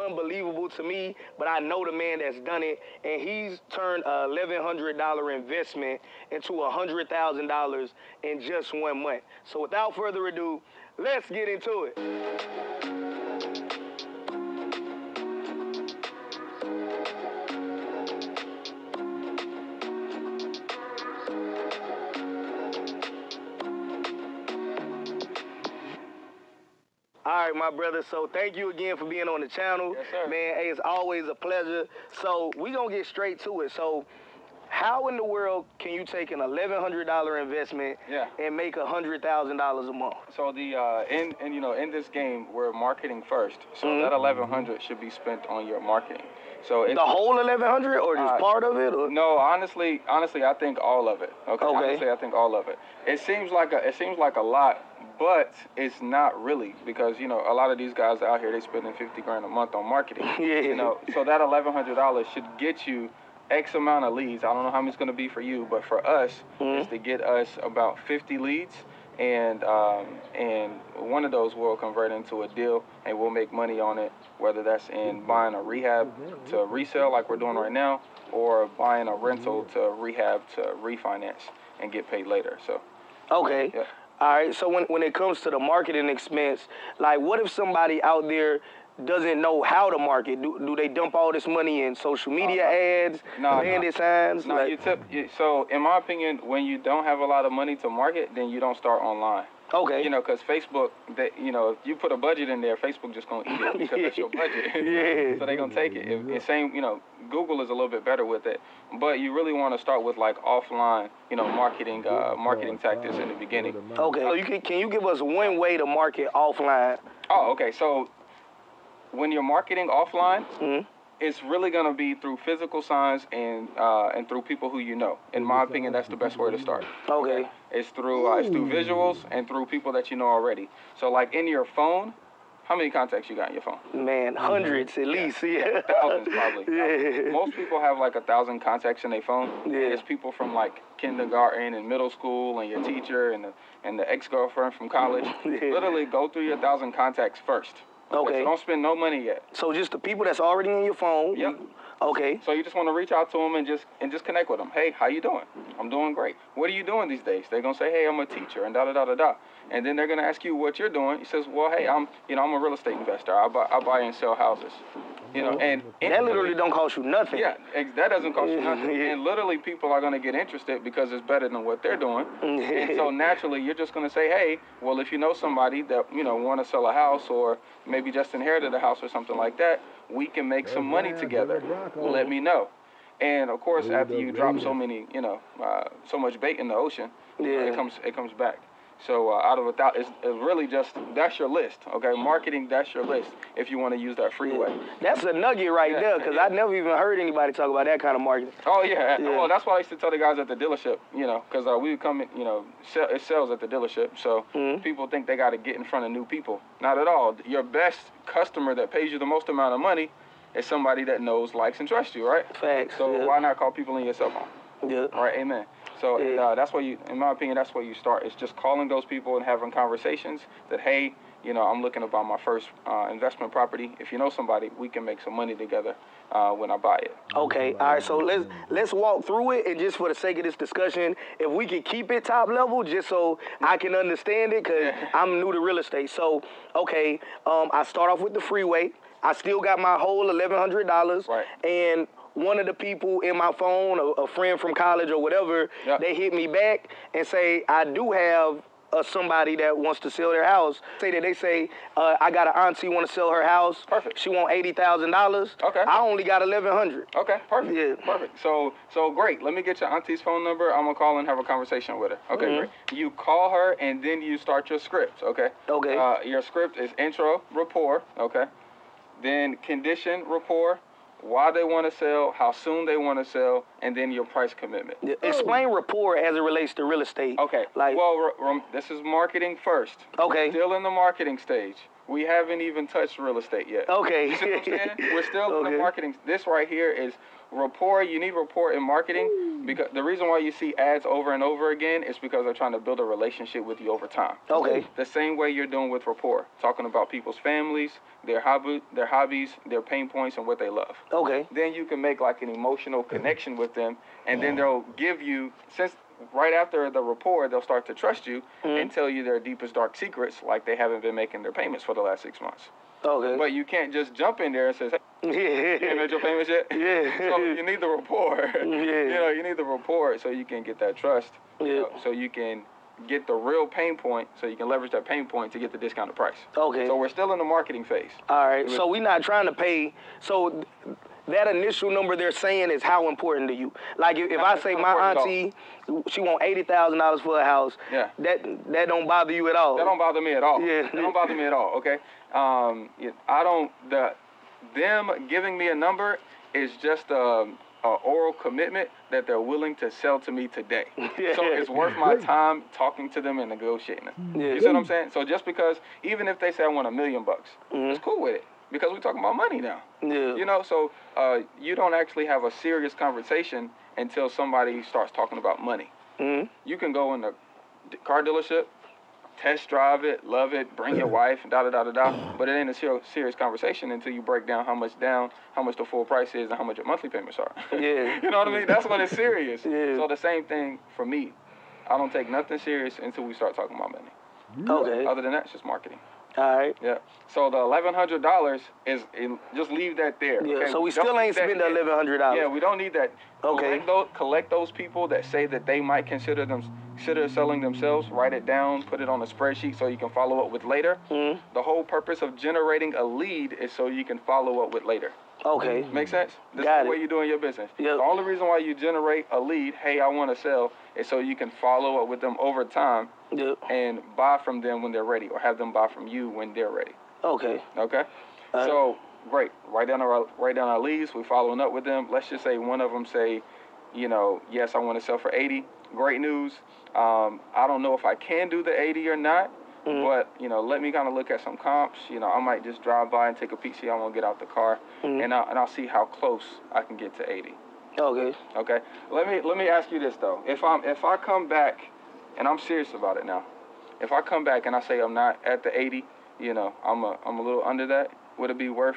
unbelievable to me, but I know the man that's done it, and he's turned a $1,100 investment into $100,000 in just 1 month. So without further ado, let's get into it. All right, my brother. So thank you again for being on the channel. Yes, sir. Man, hey, it's always a pleasure. So we going to get straight to it. So how in the world can you take an $1,100 investment and make $100,000 a month? So in this game, we're marketing first. So that $1,100 should be spent on your marketing. So the whole $1,100 or just part of it? Or? No, honestly, I think all of it. Okay. Honestly, I think all of it. It seems like a lot, but it's not really, because a lot of these guys out here, they spending 50 grand a month on marketing. Yeah. So that $1,100 should get you X amount of leads. I don't know how many it's going to be for you, but for us, it's to get us about 50 leads, and one of those will convert into a deal, and we'll make money on it, whether that's in buying a rehab to resell like we're doing right now, or buying a rental to rehab to refinance and get paid later. So. Okay. Yeah. All right. So when it comes to the marketing expense, like what if somebody out there doesn't know how to market? Do they dump all this money in social media ads, bandit signs? No, so in my opinion, when you don't have a lot of money to market, then you don't start online. Okay. Because Facebook, if you put a budget in there, Facebook just gonna eat it because that's your budget. Yeah. So they gonna take it. Google is a little bit better with it, but you really want to start with like offline, marketing tactics in the beginning. Okay. So can you give us one way to market offline? Oh, okay. So when you're marketing offline, it's really going to be through physical signs and through people who you know. In my opinion, that's the best way to start. Okay. It's through visuals and through people that you know already. So like in your phone, how many contacts you got in your phone? Man, hundreds at least. Yeah. Thousands probably. Yeah. Most people have like 1,000 contacts in their phone. Yeah. It's people from like kindergarten and middle school, and your teacher and the ex-girlfriend from college. Yeah. Literally go through your 1,000 contacts first. Okay. So don't spend no money yet. So just the people that's already in your phone. Yep. Okay. So you just want to reach out to them and just connect with them. Hey, how you doing? I'm doing great. What are you doing these days? They're gonna say, hey, I'm a teacher, and da da da da da. And then they're gonna ask you what you're doing. He says, well, hey, I'm a real estate investor. I buy and sell houses. And that literally don't cost you nothing. Yeah, that doesn't cost you nothing. And literally people are gonna get interested because it's better than what they're doing. And so naturally you're just gonna say, hey, well, if you know somebody that want to sell a house, or maybe just inherited a house or something like that, we can make some money together. Let me know. And of course, after you drop so much bait in the ocean, it comes back. So out of it's really just, that's your list, okay? Marketing, that's your list if you want to use that freeway. That's a nugget right there, because I never even heard anybody talk about that kind of marketing. Oh, yeah. Well, that's why I used to tell the guys at the dealership, because we would come in, it sells at the dealership. So people think they got to get in front of new people. Not at all. Your best customer that pays you the most amount of money is somebody that knows, likes, and trusts you, right? Facts. So why not call people in your cell phone? Yeah. All right, amen. So that's where in my opinion, that's where you start. It's just calling those people and having conversations that, hey, I'm looking to buy my first investment property. If you know somebody, we can make some money together when I buy it. Okay, all right, so let's walk through it, and just for the sake of this discussion, if we can keep it top level, just so I can understand it, because I'm new to real estate. So, okay, I start off with the freeway. I still got my whole $1,100, right. And one of the people in my phone, a friend from college or whatever, they hit me back and say, I do have somebody that wants to sell their house. They say, I got an auntie want to sell her house. Perfect. She want $80,000. Okay. I only got $1,100. Okay, perfect. Yeah. Perfect. So great. Let me get your auntie's phone number. I'm gonna call and have a conversation with her. Okay, great. You call her and then you start your script. Okay. Okay. Your script is intro, rapport. Okay. Then condition, rapport, why they want to sell, how soon they want to sell, and then your price commitment. Explain rapport as it relates to real estate. Okay. This is marketing first. Okay. Still in the marketing stage. we haven't even touched real estate yet. Okay. You see what I'm saying? We're still in the marketing. This right here is rapport. You need rapport in marketing because the reason why you see ads over and over again is because they're trying to build a relationship with you over time. Okay. The same way you're doing with rapport, talking about people's families, their hobbies, their pain points, and what they love. Okay. Then you can make like an emotional connection with them, and then they'll give you, since right after the rapport, they'll start to trust you and tell you their deepest dark secrets, like they haven't been making their payments for the last 6 months. Okay. But you can't just jump in there and say, hey, you ain't made your payments yet? Yeah. So you need the rapport. Yeah. You know, you need the rapport so you can get that trust. Yeah. You know, so you can get the real pain point, so you can leverage that pain point to get the discounted price. Okay. So we're still in the marketing phase. All right. So we're not trying to pay. So that initial number they're saying is how important to you. Like if I say my auntie, she want $80,000 for a house. Yeah. That don't bother you at all. That don't bother me at all. Yeah. That don't bother me at all. Okay. Them giving me a number is just a oral commitment that they're willing to sell to me today. Yeah. So it's worth my time talking to them and negotiating it. Yeah. You see what I'm saying? So just because, even if they say I want $1 million, it's cool with it because we're talking about money now. Yeah. You know, so you don't actually have a serious conversation until somebody starts talking about money. Mm-hmm. You can go in the car dealership, test drive it, love it, bring your wife, da-da-da-da-da, but it ain't a serious conversation until you break down how much the full price is, and how much your monthly payments are. Yeah. You know what I mean? That's when it's serious. Yeah. So the same thing for me. I don't take nothing serious until we start talking about money. Okay. Other than that, it's just marketing. All right. Yeah. So the $1,100 is just leave that there. Yeah. Okay? So we still ain't spending $1,100. Yeah, we don't need that. Okay. Collect those people that say that they might consider selling themselves. Write it down. Put it on a spreadsheet so you can follow up with later. Mm-hmm. The whole purpose of generating a lead is so you can follow up with later. Okay. Make sense? This Got is the way it. you're doing your business. Yep. The only reason why you generate a lead, hey, I want to sell, is so you can follow up with them over time Yep. and buy from them when they're ready, or have them buy from you when they're ready. Okay. Okay? So, great. Write down our leads. We're following up with them. Let's just say one of them say, you know, yes, I want to sell for 80. Great news. I don't know if I can do the 80 or not, but, you know, let me kind of look at some comps. You know, I might just drive by and take a peek, see how I'm going to get out the car, and I'll see how close I can get to 80. Okay. Okay? Let me ask you this, though. If I come back, and I'm serious about it now, if I come back and I say I'm not at the 80, you know, I'm a little under that, would it be worth